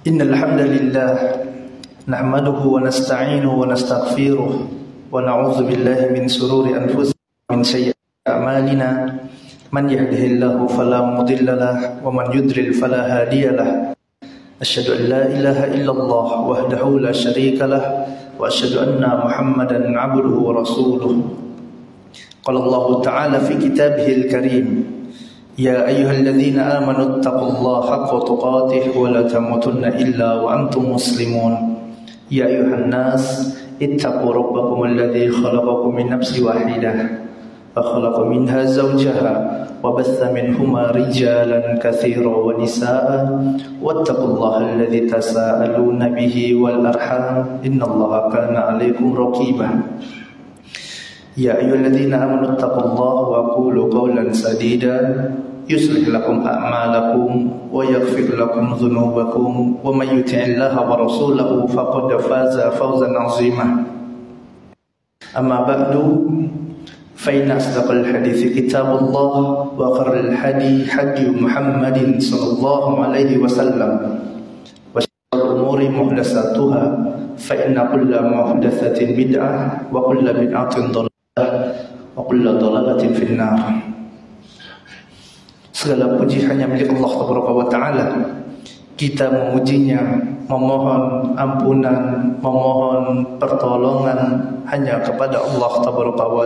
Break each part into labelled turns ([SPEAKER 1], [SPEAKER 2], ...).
[SPEAKER 1] Innal hamdalillah nahmaduhu wa nasta'inuhu wa nastaghfiruh wa na'udzu billahi min shururi anfusina wa min sayyi'ati a'malina man yahdihillahu fala mudilla lahu wa man yudlil fala hadiya lahu asyhadu an la ilaha illallah wahdahu la syarika lahu wa asyhadu anna Muhammadan 'abduhu wa rasuluh. Qala Allah ta'ala fi kitabihil karim يا أيها الذين آمنوا اتقوا الله حق تقاته ولا تموتن إلا وأنتم مسلمون يا أيها الناس اتقوا ربكم الذي خلقكم من نفس واحدة وخلق منها زوجها وبث منهما رجالا كثيرا ونساء واتقوا الله الذي تساءلون به والأرحام إن الله كان عليكم رقيبا يا أيها الذين آمنوا اتقوا الله وقولوا قولا سديدا يصلح لكم أعمالكم ويغفر لكم ذنوبكم ومن يطع الله ورسوله فقد فاز فوزا عظيما أما بعد فإن أصدق الحديث كتاب الله وخير الهدي هدي محمد صلى الله عليه وسلم وشر الأمور محدثاتها فإن كل محدثة بدعة وكل بدعة ضلالة wa kullu dhalalatin finnar. Segala puji hanya milik Allah Taala. Kita memujinya, memohon ampunan, memohon pertolongan hanya kepada Allah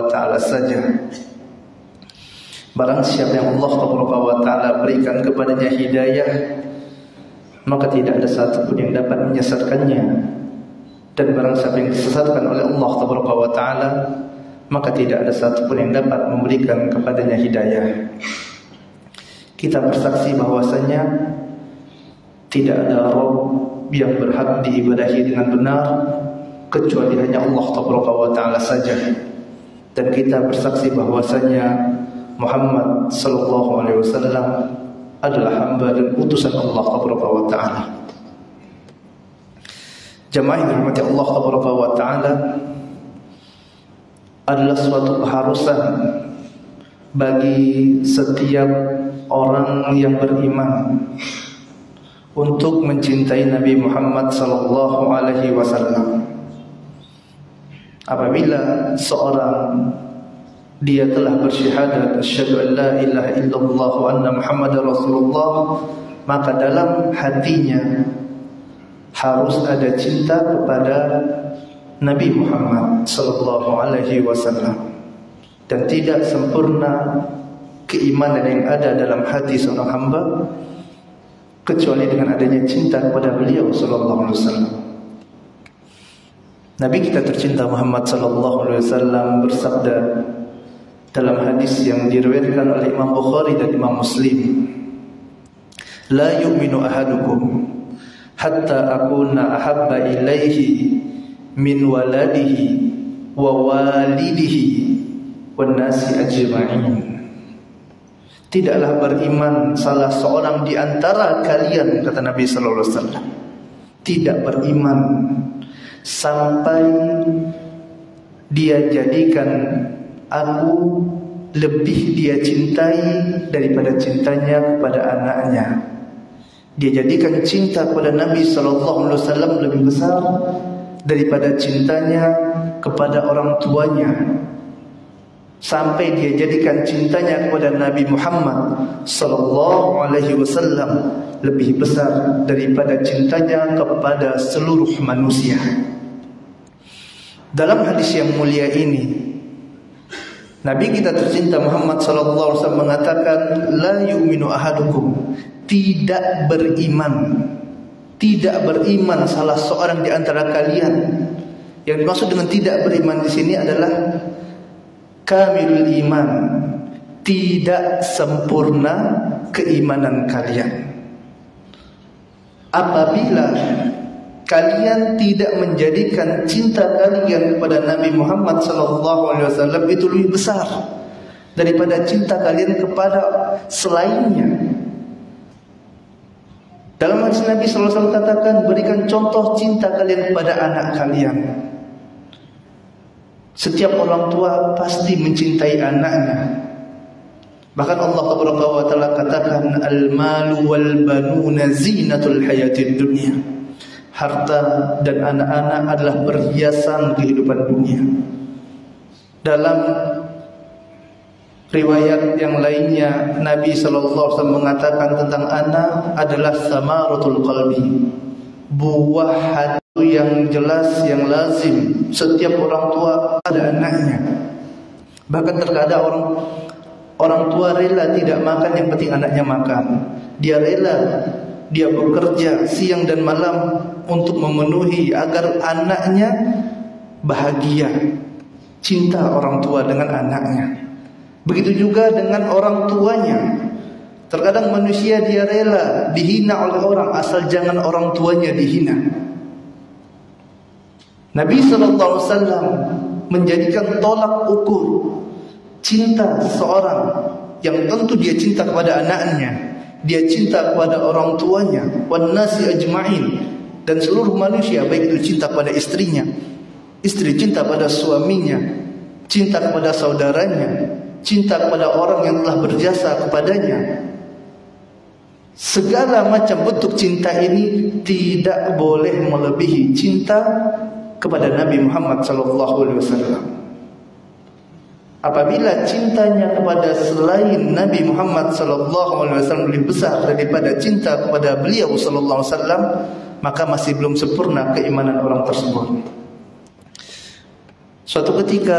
[SPEAKER 1] Taala saja. Barang siapa yang Allah Taala berikan kepadanya hidayah, maka tidak ada satupun yang dapat menyesatkannya. Dan barang siapa yang disesatkan oleh Allah Taala, maka tidak ada satupun yang dapat memberikan kepadanya hidayah. Kita bersaksi bahwasanya tidak ada Rabb yang berhak diibadahi dengan benar kecuali hanya Allah Taala saja. Dan kita bersaksi bahwasanya Muhammad sallallahu alaihi wasallam adalah hamba dan utusan Allah Taala. Jamaah yang dirahmati Allah Taala, adalah suatu keharusan bagi setiap orang yang beriman untuk mencintai Nabi Muhammad sallallahu alaihi wasallam. Apabila seorang dia telah bersyahadat asyhadu an la ilaha illallah wa anna Muhammadar Rasulullah, maka dalam hatinya harus ada cinta kepada Nabi Muhammad sallallahu alaihi wasallam. Dan tidak sempurna keimanan yang ada dalam hati seorang hamba kecuali dengan adanya cinta kepada beliau sallallahu alaihi wasallam. Nabi kita tercinta Muhammad sallallahu alaihi wasallam bersabda dalam hadis yang diriwayatkan oleh Imam Bukhari dan Imam Muslim, "La yu'minu ahadukum hatta akuna ahabba ilaihi min waladihi wa walidihi wan nasi ajma'in." Tidaklah beriman salah seorang di antara kalian, kata Nabi sallallahu alaihi wasallam, tidak beriman sampai dia jadikan aku lebih dia cintai daripada cintanya kepada anaknya. Dia jadikan cinta kepada Nabi sallallahu alaihi wasallam lebih besar daripada cintanya kepada orang tuanya, sampai dia jadikan cintanya kepada Nabi Muhammad sallallahu alaihi wasallam lebih besar daripada cintanya kepada seluruh manusia. Dalam hadis yang mulia ini, Nabi kita tercinta Muhammad sallallahu alaihi wasallam mengatakan, la yu'minu ahadukum, tidak beriman salah seorang di antara kalian. Yang dimaksud dengan tidak beriman di sini adalah kamilul iman, tidak sempurna keimanan kalian. Apabila kalian tidak menjadikan cinta kalian kepada Nabi Muhammad SAW itu lebih besar daripada cinta kalian kepada selainnya. Dalam hadis Nabi SAW katakan, berikan contoh cinta kalian kepada anak kalian. Setiap orang tua pasti mencintai anaknya. Bahkan Allah Taala katakan al-malu wal banuna zinatul hayatid dunya. Harta dan anak-anak adalah perhiasan kehidupan dunia. Dalam riwayat yang lainnya Nabi sallallahu alaihi wasallam mengatakan tentang anak adalah samaratul qalbi, buah hati yang jelas yang lazim setiap orang tua pada anaknya. Bahkan terkadang orang tua rela tidak makan, yang penting anaknya makan. Dia rela, dia bekerja siang dan malam untuk memenuhi agar anaknya bahagia. Cinta orang tua dengan anaknya. Begitu juga dengan orang tuanya. Terkadang manusia dia rela dihina oleh orang asal jangan orang tuanya dihina. Nabi SAW menjadikan tolak ukur cinta seorang yang tentu dia cinta kepada anaknya, dia cinta kepada orang tuanya, wan nasi ajma'in, dan seluruh manusia, baik itu cinta kepada istrinya, istri cinta pada suaminya, cinta kepada saudaranya, cinta kepada orang yang telah berjasa kepadanya. Segala macam bentuk cinta ini tidak boleh melebihi cinta kepada Nabi Muhammad SAW. Apabila cintanya kepada selain Nabi Muhammad SAW lebih besar daripada cinta kepada beliau SAW, maka masih belum sempurna keimanan orang tersebut. Suatu ketika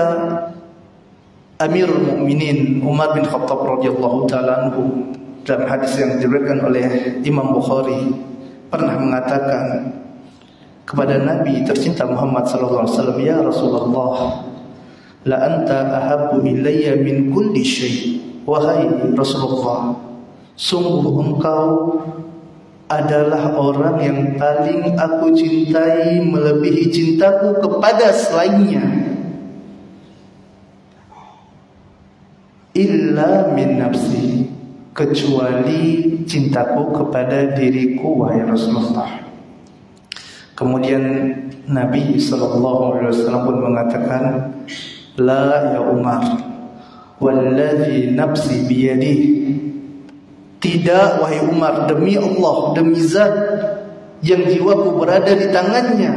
[SPEAKER 1] Amirul Mukminin Umar bin Khattab radhiyallahu taala anhu, dalam hadis yang diriwayatkan oleh Imam Bukhari, pernah mengatakan kepada Nabi tercinta Muhammad sallallahu alaihi wasallam, "Ya Rasulullah, la anta ahabbu ilayya min kulli syai." Wahai Rasulullah, sungguh engkau adalah orang yang paling aku cintai melebihi cintaku kepada selainnya. Illa min nafsi, kecuali cintaku kepada diriku, wahai Rasulullah. Kemudian Nabi SAW pun mengatakan, la ya Umar, walladhi nafsi biyadih, tidak wahai Umar, demi Allah, demi zat yang jiwaku berada di tangannya,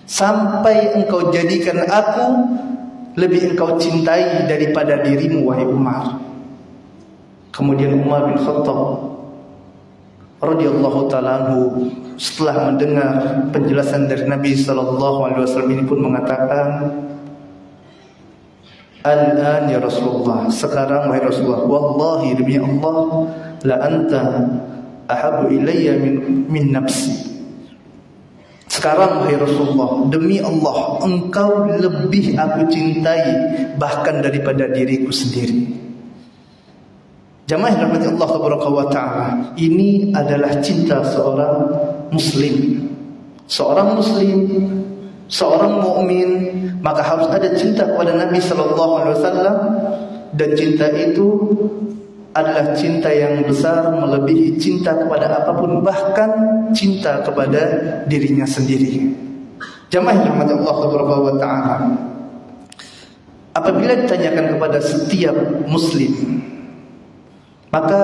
[SPEAKER 1] sampai engkau jadikan aku lebih engkau cintai daripada dirimu, wahai Umar. Kemudian Umar bin Khattab radhiyallahu taala anhu setelah mendengar penjelasan dari Nabi SAW ini pun mengatakan, al-an ya Rasulullah, sekarang wahai Rasulullah, wallahi demi Allah, la anta ahabu ilayya min nafsi. Sekarang wahai Rasulullah, demi Allah, engkau lebih aku cintai bahkan daripada diriku sendiri. Jamaah yang dirahmati Allah Taala, ini adalah cinta seorang muslim. Seorang muslim, seorang mukmin, maka harus ada cinta kepada Nabi sallallahu alaihi wasallam, dan cinta itu adalah cinta yang besar melebihi cinta kepada apapun, bahkan cinta kepada dirinya sendiri. Jamaah yang dirahmati Allah Taala, apabila ditanyakan kepada setiap muslim, maka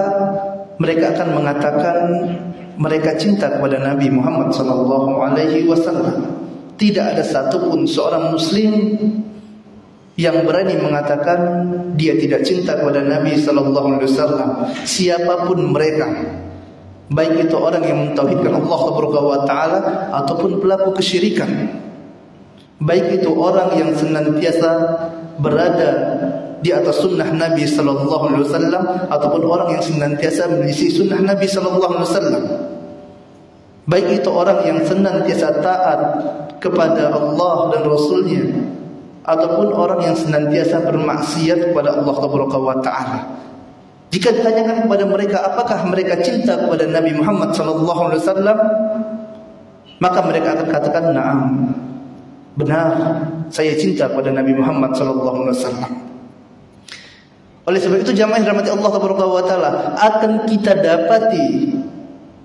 [SPEAKER 1] mereka akan mengatakan mereka cinta kepada Nabi Muhammad SAW. Tidak ada satupun seorang muslim yang berani mengatakan dia tidak cinta kepada Nabi SAW. Siapapun mereka, baik itu orang yang mentauhidkan Allah Taala ataupun pelaku kesyirikan, baik itu orang yang senantiasa berada di atas sunnah Nabi SAW ataupun orang yang senantiasa menyelisih sunnah Nabi SAW, baik itu orang yang senantiasa taat kepada Allah dan Rasulnya ataupun orang yang senantiasa bermaksiat kepada Allah Taala. Jika ditanyakan kepada mereka apakah mereka cinta kepada Nabi Muhammad SAW, maka mereka akan katakan, na'am, benar, saya cinta kepada Nabi Muhammad SAW. Oleh sebab itu jamaah yang dirahmati Allah Taala, akan kita dapati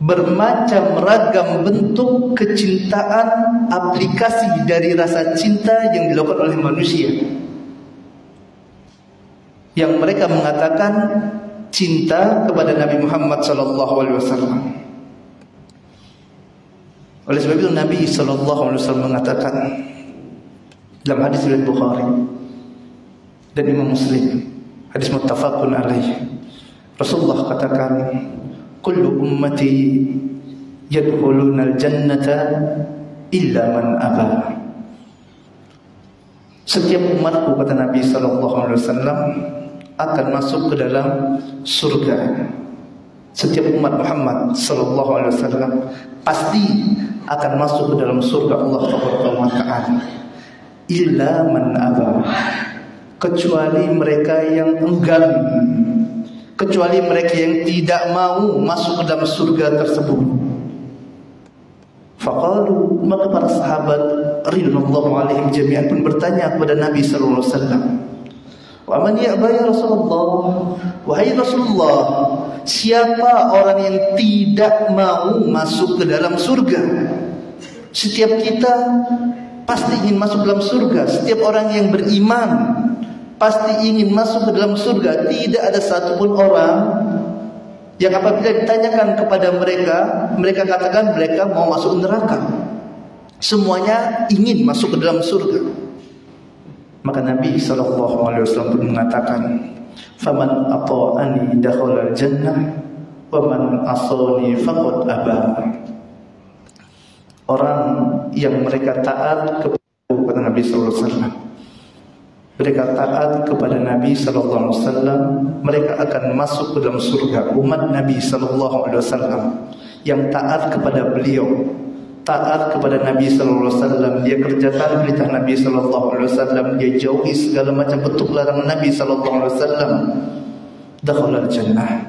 [SPEAKER 1] bermacam ragam bentuk kecintaan, aplikasi dari rasa cinta yang dilakukan oleh manusia. yang mereka mengatakan cinta kepada Nabi Muhammad sallallahu alaihi wasallam. Oleh sebab itu Nabi sallallahu alaihi wasallam mengatakan dalam hadis riwayat Bukhari dan Imam Muslim, hadis muttafaqun alaih, Rasulullah katakan, kullu ummati yadkhuluna al-jannata illa man aba. Setiap umatku, kata Nabi sallallahu alaihi wasallam, akan masuk ke dalam surga. Setiap umat Muhammad sallallahu alaihi wasallam pasti akan masuk ke dalam surga Allah Subhanahu wa taala. Illa man aba, kecuali mereka yang enggan, kecuali mereka yang tidak mau masuk ke dalam surga tersebut. Faqalu, maka para sahabat ridwanullah alaihim jami'an pun bertanya kepada Nabi sallallahu alaihi wasallam, wa man ya'ba ya Rasulullah, wahai Rasulullah, siapa orang yang tidak mau masuk ke dalam surga? Setiap kita pasti ingin masuk ke dalam surga. Setiap orang yang beriman pasti ingin masuk ke dalam surga. Tidak ada satupun orang yang apabila ditanyakan kepada mereka, mereka katakan mereka mau masuk neraka. Semuanya ingin masuk ke dalam surga. Maka Nabi SAW pun mengatakan, faman ata'ani dakhala al-jannah wa man asani faqad aba. Orang yang mereka taat kepada Nabi SAW, mereka taat kepada Nabi SAW, mereka akan masuk ke dalam surga. Umat Nabi SAW yang taat kepada beliau, taat kepada Nabi SAW, dia kerjakan perintah Nabi SAW, dia jauhi segala macam bentuk larangan Nabi SAW, dakhala al-jannah,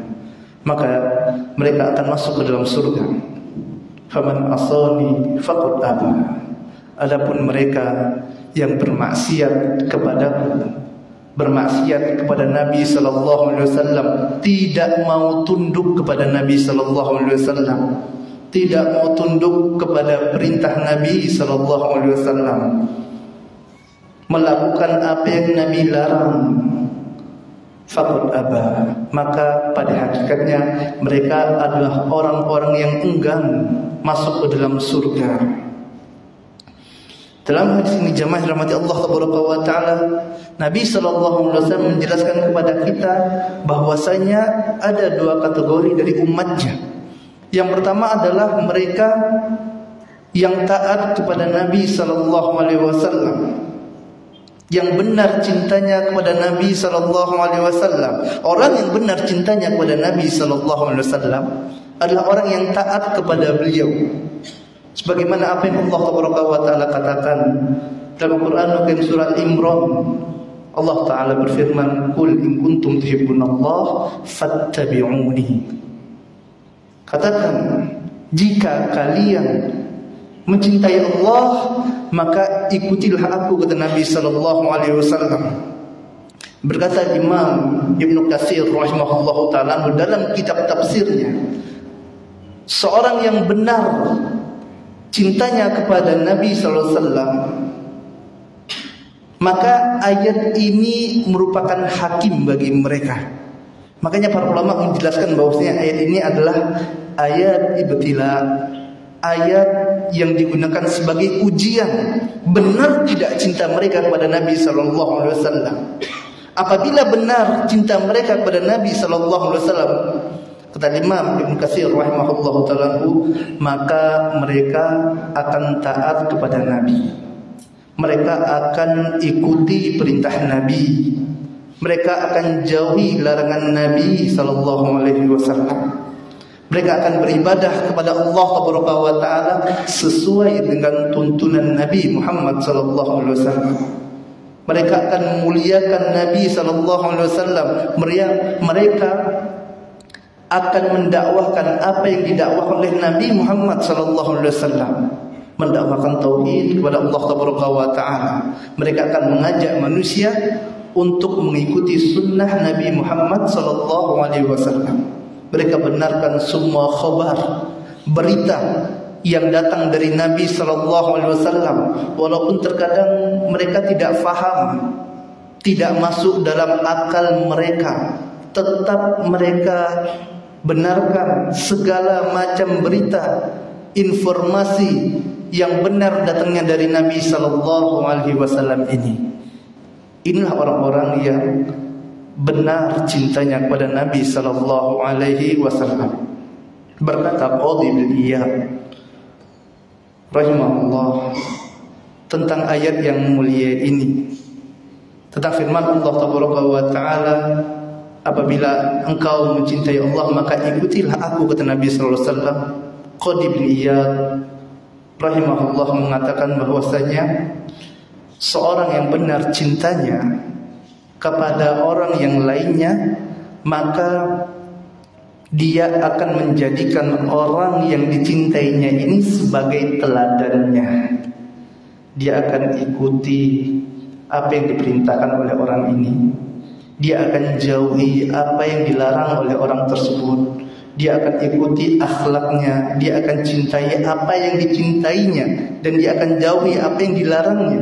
[SPEAKER 1] maka mereka akan masuk ke dalam surga. Faman asani faqad aba. Adapun mereka yang bermaksiat kepadaku, bermaksiat kepada Nabi sallallahu alaihi wasallam, tidak mau tunduk kepada Nabi sallallahu alaihi wasallam, tidak mau tunduk kepada perintah Nabi sallallahu alaihi wasallam, melakukan apa yang Nabi larang, faqad aba, maka pada hakikatnya mereka adalah orang-orang yang enggan masuk ke dalam surga. Dalam hadis ini jemaah rahmati Allah taala, Nabi sallallahu alaihi wasallam menjelaskan kepada kita bahwasanya ada dua kategori dari umatnya. Yang pertama adalah mereka yang taat kepada Nabi sallallahu alaihi wasallam, yang benar cintanya kepada Nabi sallallahu alaihi wasallam. Orang yang benar cintanya kepada Nabi sallallahu alaihi wasallam adalah orang yang taat kepada beliau. Sebagaimana apa yang Allah Taala katakan dalam Quran Al-Karim surah Al-Imran, Allah Taala berfirman, "Qul in kuntum tuhibbunallah fattabi'uni." Katakan, jika kalian mencintai Allah, maka ikutilah aku, kata Nabi sallallahu alaihi wasallam. Berkata Imam Ibnu Katsir rahimahullahu taala dalam kitab tafsirnya, seorang yang benar cintanya kepada Nabi sallallahu alaihi wasallam, maka ayat ini merupakan hakim bagi mereka. Makanya para ulama menjelaskan bahwasanya ayat ini adalah ayat ibtila, ayat yang digunakan sebagai ujian benar tidak cinta mereka kepada Nabi sallallahu alaihi wasallam. Apabila benar cinta mereka kepada Nabi sallallahu alaihi wasallam, kata Imam Ibnu Katsir rahimahullahu taala, maka mereka akan taat kepada Nabi. Mereka akan ikuti perintah Nabi. Mereka akan jauhi larangan Nabi sallallahu alaihi wasallam. Mereka akan beribadah kepada Allah Subhanahu wa taala sesuai dengan tuntunan Nabi Muhammad sallallahu alaihi wasallam. Mereka akan memuliakan Nabi sallallahu alaihi wasallam. Mereka akan mendakwahkan apa yang didakwahkan oleh Nabi Muhammad sallallahu alaihi wasallam, mendakwahkan tauhid kepada Allah Subhanahu wa taala. Mereka akan mengajak manusia untuk mengikuti sunnah Nabi Muhammad sallallahu alaihi wasallam. Mereka benarkan semua khabar, berita yang datang dari Nabi sallallahu alaihi wasallam, walaupun terkadang mereka tidak faham, tidak masuk dalam akal mereka, tetap mereka benarkan segala macam berita, informasi yang benar datangnya dari Nabi sallallahu alaihi wasallam ini. Inilah orang-orang yang benar cintanya kepada Nabi sallallahu alaihi wasallam. Berkata Qadhi bin Iyad rahimahullah tentang ayat yang mulia ini, tentang firman Allah Taala, apabila engkau mencintai Allah maka ikutilah aku, kata Nabi sallallahu alaihi wasallam. Qadhi bin Iyad rahimahullah mengatakan bahwasanya seorang yang benar cintanya kepada orang yang lainnya, maka dia akan menjadikan orang yang dicintainya ini sebagai teladannya. Dia akan ikuti apa yang diperintahkan oleh orang ini. Dia akan jauhi apa yang dilarang oleh orang tersebut. Dia akan ikuti akhlaknya. Dia akan cintai apa yang dicintainya, dan dia akan jauhi apa yang dilarangnya.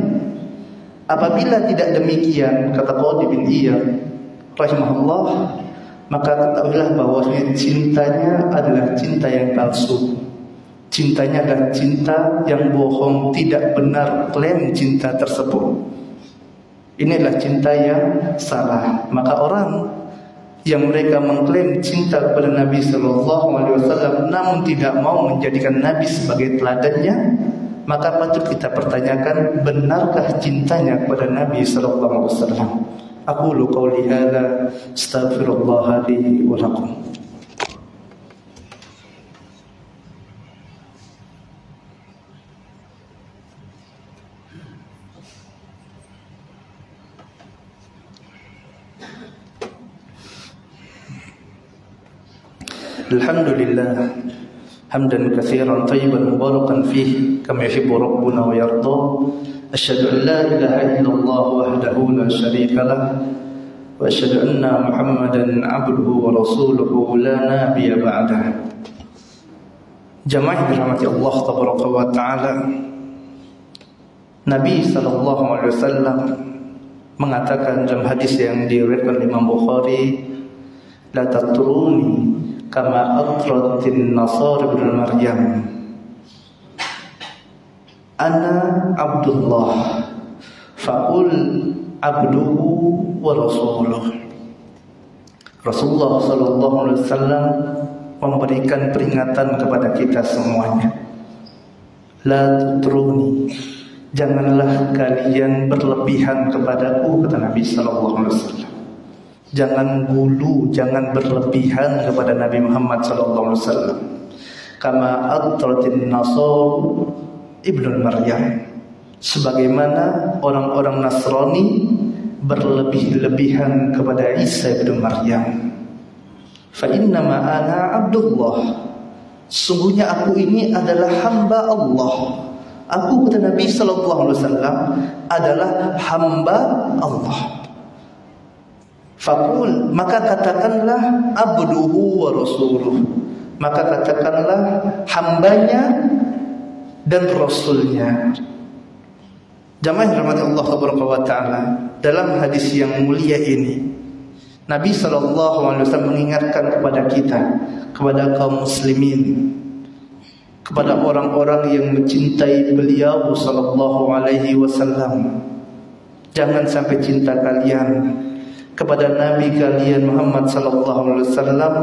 [SPEAKER 1] Apabila tidak demikian, kata Qadhi bin Iyad rahimahullah, maka ketahuilah bahwasanya cintanya adalah cinta yang palsu. Cintanya adalah cinta yang bohong, tidak benar klaim cinta tersebut. Ini adalah cinta yang salah. Maka orang yang mereka mengklaim cinta kepada Nabi sallallahu alaihi wasallam namun tidak mau menjadikan Nabi sebagai teladannya, maka patut kita pertanyakan, benarkah cintanya kepada Nabi sallallahu alaihi wasallam? Aqulu qawli hadza astaghfirullah li wa lakum. Alhamdulillah hamdan katsiran thayyiban mubarakan fihi kama yuhibbu rabbuna wa yarda. Asyhadu an la ilaha illallah wahdahu la syarika lah wa asyhadu anna Muhammadan abduhu wa rasuluhu la nabiyya ba'dah. Jamaah dirahmati Allah tabaraka wa taala, Nabi sallallahu alaihi wasallam mengatakan dalam hadis yang diriwayatkan Imam Bukhari, la tatruni kama atratin nasar ibn Maryam, ana Abdullah faqul abduhu wa rasuluh. Rasulullah sallallahu alaihi wasallam memberikan peringatan kepada kita semuanya. La tutruni, janganlah kalian berlebihan kepadaku, kata Nabi sallallahu alaihi wasallam. Jangan gulu, jangan berlebihan kepada Nabi Muhammad sallallahu alaihi wasallam. Kama atratin nasar ibnu Maryam, sebagaimana orang-orang Nasrani berlebih-lebihan kepada Isa ibnu Maryam. Fa innama ana Abdullah, sungguhnya aku ini adalah hamba Allah. Aku, kata Nabi sallallahu alaihi wasallam, adalah hamba Allah. Faqul, maka katakanlah abduhu wa rasuluh, maka katakanlah hambanya dan rasulnya. Jamaah dirahmati Allah taala, dalam hadis yang mulia ini Nabi sallallahu alaihi wasallam mengingatkan kepada kita, kepada kaum muslimin, kepada orang-orang yang mencintai beliau sallallahu alaihi wasallam, jangan sampai cinta kalian kepada Nabi kalian Muhammad sallallahu alaihi wasallam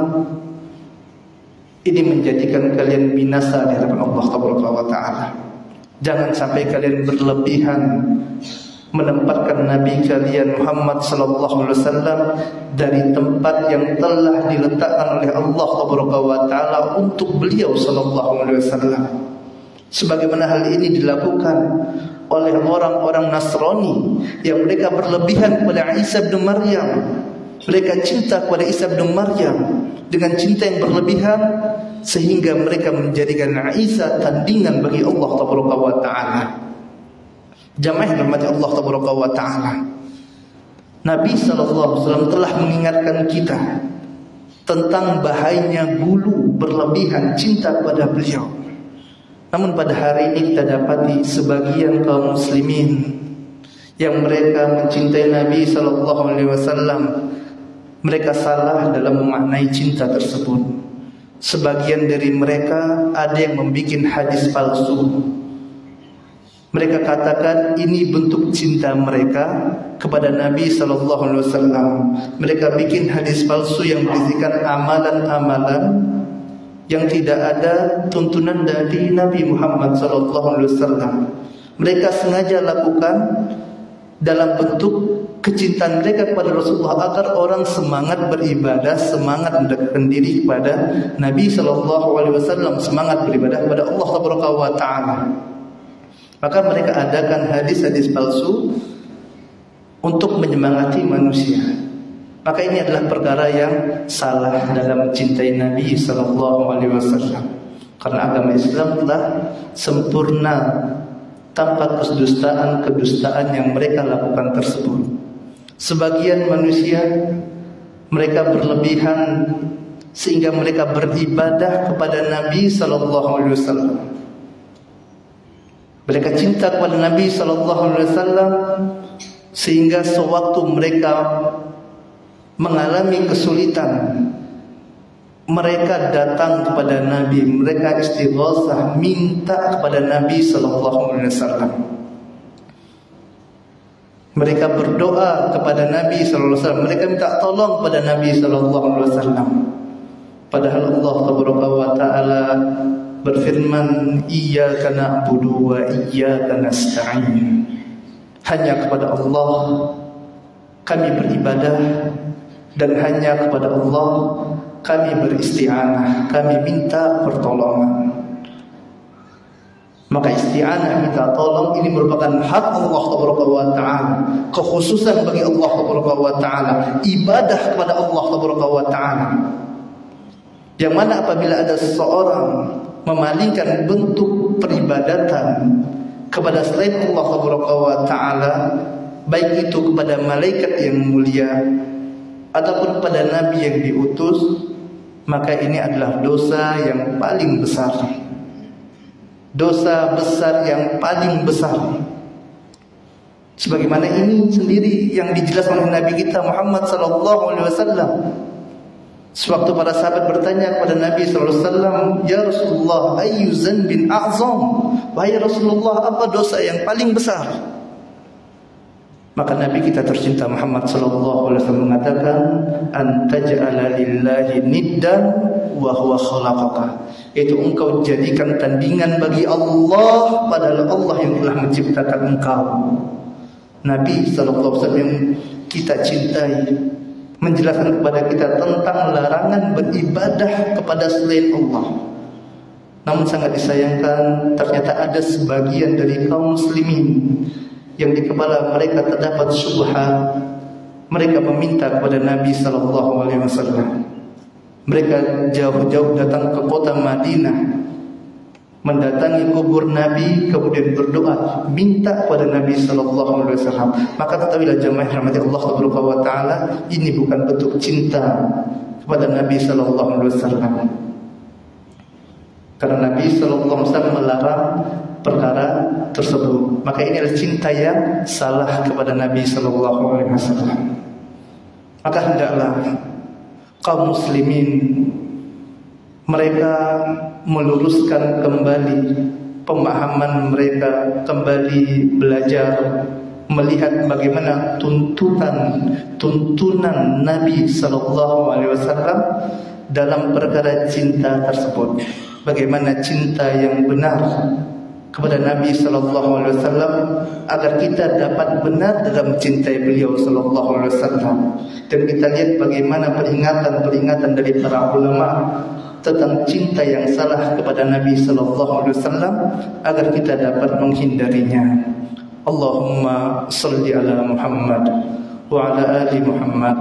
[SPEAKER 1] ini menjadikan kalian binasa di hadapan Allah taala. Jangan sampai kalian berlebihan menempatkan Nabi kalian Muhammad sallallahu alaihi wasallam dari tempat yang telah diletakkan oleh Allah taala untuk beliau sallallahu alaihi wasallam. Sebagaimana hal ini dilakukan oleh orang-orang Nasrani yang mereka berlebihan kepada Isa bin Maryam. Mereka cinta kepada Isa bin Maryam dengan cinta yang berlebihan sehingga mereka menjadikan Isa tandingan bagi Allah taala. Jamaah rahmat Allah taala. Nabi sallallahu alaihi wasallam telah mengingatkan kita tentang bahayanya gulu, berlebihan cinta kepada beliau. Namun pada hari ini kita dapati sebagian kaum muslimin yang mereka mencintai Nabi sallallahu alaihi wasallam, mereka salah dalam memaknai cinta tersebut. Sebagian dari mereka ada yang membuat hadis palsu. Mereka katakan ini bentuk cinta mereka kepada Nabi sallallahu alaihi wasallam. Mereka bikin hadis palsu yang berisikan amalan-amalan yang tidak ada tuntunan dari Nabi Muhammad sallallahu alaihi wasallam. Mereka sengaja lakukan dalam bentuk kecintaan mereka kepada Rasulullah agar orang semangat beribadah, semangat mendekatkan diri kepada Nabi sallallahu alaihi wasallam, semangat beribadah kepada Allah Subhanahu wa taala. Maka mereka adakan hadis-hadis palsu untuk menyemangati manusia. Maka ini adalah perkara yang salah dalam mencintai Nabi sallallahu alaihi wasallam. Karena agama Islam telah sempurna tanpa kedustaan yang mereka lakukan tersebut. Sebagian manusia mereka berlebihan sehingga mereka beribadah kepada Nabi sallallahu alaihi wasallam. Mereka cinta kepada Nabi sallallahu alaihi wasallam sehingga sewaktu mereka mengalami kesulitan, mereka datang kepada Nabi, mereka istighosah, minta kepada Nabi sallallahu alaihi wasallam. Mereka berdoa kepada Nabi sallallahu alaihi wasallam, mereka minta tolong kepada Nabi sallallahu alaihi wasallam. Padahal Allah Subhanahu wa taala berfirman, iyyaka na'budu wa iyyaka nasta'in. Hanya kepada Allah kami beribadah dan hanya kepada Allah kami beristi'anah, kami minta pertolongan. Maka isti'anah, minta tolong, ini merupakan hak Allah Subhanahu wa taala, kekhususan bagi Allah Subhanahu wa taala, ibadah kepada Allah Subhanahu wa taala. Yang mana apabila ada seseorang memalingkan bentuk peribadatan kepada selain Allah Subhanahu wa taala, baik itu kepada malaikat yang mulia ataupun pada nabi yang diutus, maka ini adalah dosa yang paling besar. Dosa besar yang paling besar. Sebagaimana ini sendiri yang dijelaskan oleh Nabi kita Muhammad sallallahu alaihi wasallam. Sewaktu para sahabat bertanya kepada Nabi sallallahu alaihi wasallam, "Ya Rasulullah, ayyu dzanbin a'zam?" Wahai Rasulullah, apa dosa yang paling besar? Maka Nabi kita tercinta Muhammad sallallahu alaihi wasallam mengatakan, "Antaj'ala lillahi niddan wa huwa khalaqaka." Yaitu engkau jadikan tandingan bagi Allah padahal Allah yang telah menciptakan engkau. Nabi sallallahu alaihi wasallam yang kita cintai menjelaskan kepada kita tentang larangan beribadah kepada selain Allah. Namun sangat disayangkan, ternyata ada sebagian dari kaum muslimin yang di kepala mereka terdapat syubhat. Mereka meminta kepada Nabi sallallahu alaihi wasallam. Mereka jauh-jauh datang ke kota Madinah, mendatangi kubur Nabi, kemudian berdoa minta kepada Nabi sallallahu alaihi wasallam. Maka ketahuilah jemaah rahmati Allah Subhanahu wa taala, ini bukan bentuk cinta kepada Nabi sallallahu alaihi wasallam. Karena Nabi sallallahu alaihi wasallam melarang perkara tersebut. Maka ini adalah cinta yang salah kepada Nabi sallallahu alaihi wasallam. Maka hendaklah kaum muslimin mereka meluruskan kembali pemahaman mereka, kembali belajar melihat bagaimana tuntunan Nabi sallallahu alaihi wasallam dalam perkara cinta tersebut. Bagaimana cinta yang benar kepada Nabi sallallahu alaihi wasallam agar kita dapat benar dalam mencintai beliau sallallahu alaihi wasallam. Dan kita lihat bagaimana peringatan dari para ulama tentang cinta yang salah kepada Nabi sallallahu alaihi wasallam agar kita dapat menghindarinya. Allahumma salli ala Muhammad wa ala ali Muhammad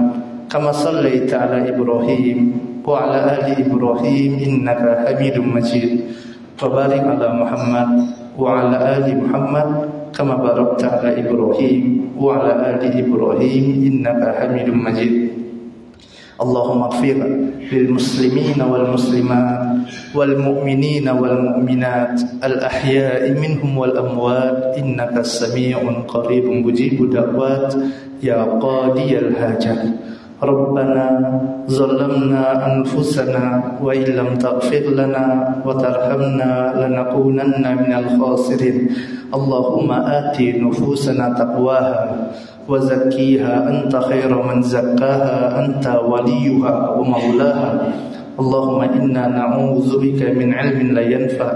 [SPEAKER 1] kama sallaita ala Ibrahim wa ala ali Ibrahim innaka Hamidum Majid. Wa barik ala Muhammad wa ala ali Muhammad kama barakta ala Ibrahim wa ala ali Ibrahim innaka Hamidum Majid. اللهم اغفر للمسلمين والمسلمات والمؤمنين والمؤمنات الأحياء منهم والأموات إنك سميع قريب مجيب دعوات يا قاضي الحاجات ربنا ظلمنا أنفسنا وإن لم تغفر لنا وترحمنا لنكونن من الخاسرين اللهم آت نفوسنا تقواها وزكيها أنت خير من زكاها أنت وليها ومولاها اللهم إنا نعوذ بك من علم لا ينفع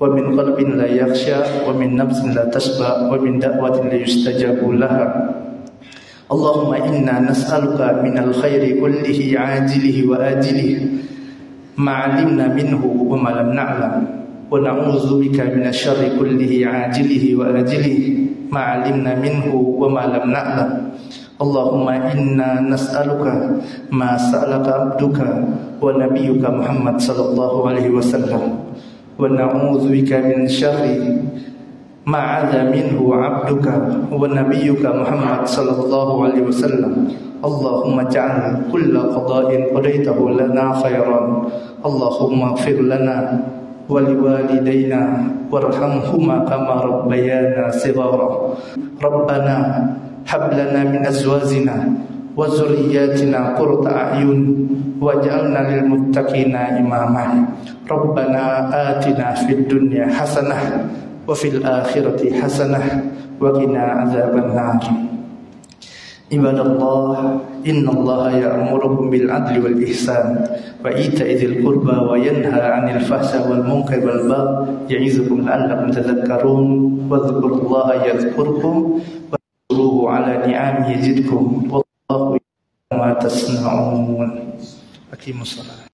[SPEAKER 1] ومن قلب لا يخشى ومن نفس لا تشبع ومن دعوة لا يستجاب لها اللهم إنا نسألك من الخير كله عاجله وآجله ما علمنا منه وما لم نعلم ونعوذ بك من الشر كله عاجله وآجله ما علمنا منه وما لم نعلم اللهم إنا نسألك ما سألك عبدك ونبيك محمد صلى الله عليه وسلم ونعوذ بك من شر ما عذا منه عبدك ونبيك محمد صلى الله عليه وسلم اللهم اجعل كل قضاء قضيته لنا خيرا اللهم اغفر لنا ولوالدينا وارحمهما كما ربيانا صغارا ربنا هب لنا من أزواجنا وذرياتنا قرة أعين واجعلنا للمتقين إماما ربنا آتنا في الدنيا حسنة وفي الآخرة حسنة وقنا عذاب النار عباد الله إن الله يأمركم بالعدل والإحسان وإيتاء ذي القربى وينهى عن الفحشاء والمنكر والبغي يعظكم لعلكم تذكرون واذكروا الله يذكركم واشكروه على نعمه يزدكم والله ما تصنعون أقيموا الصلاة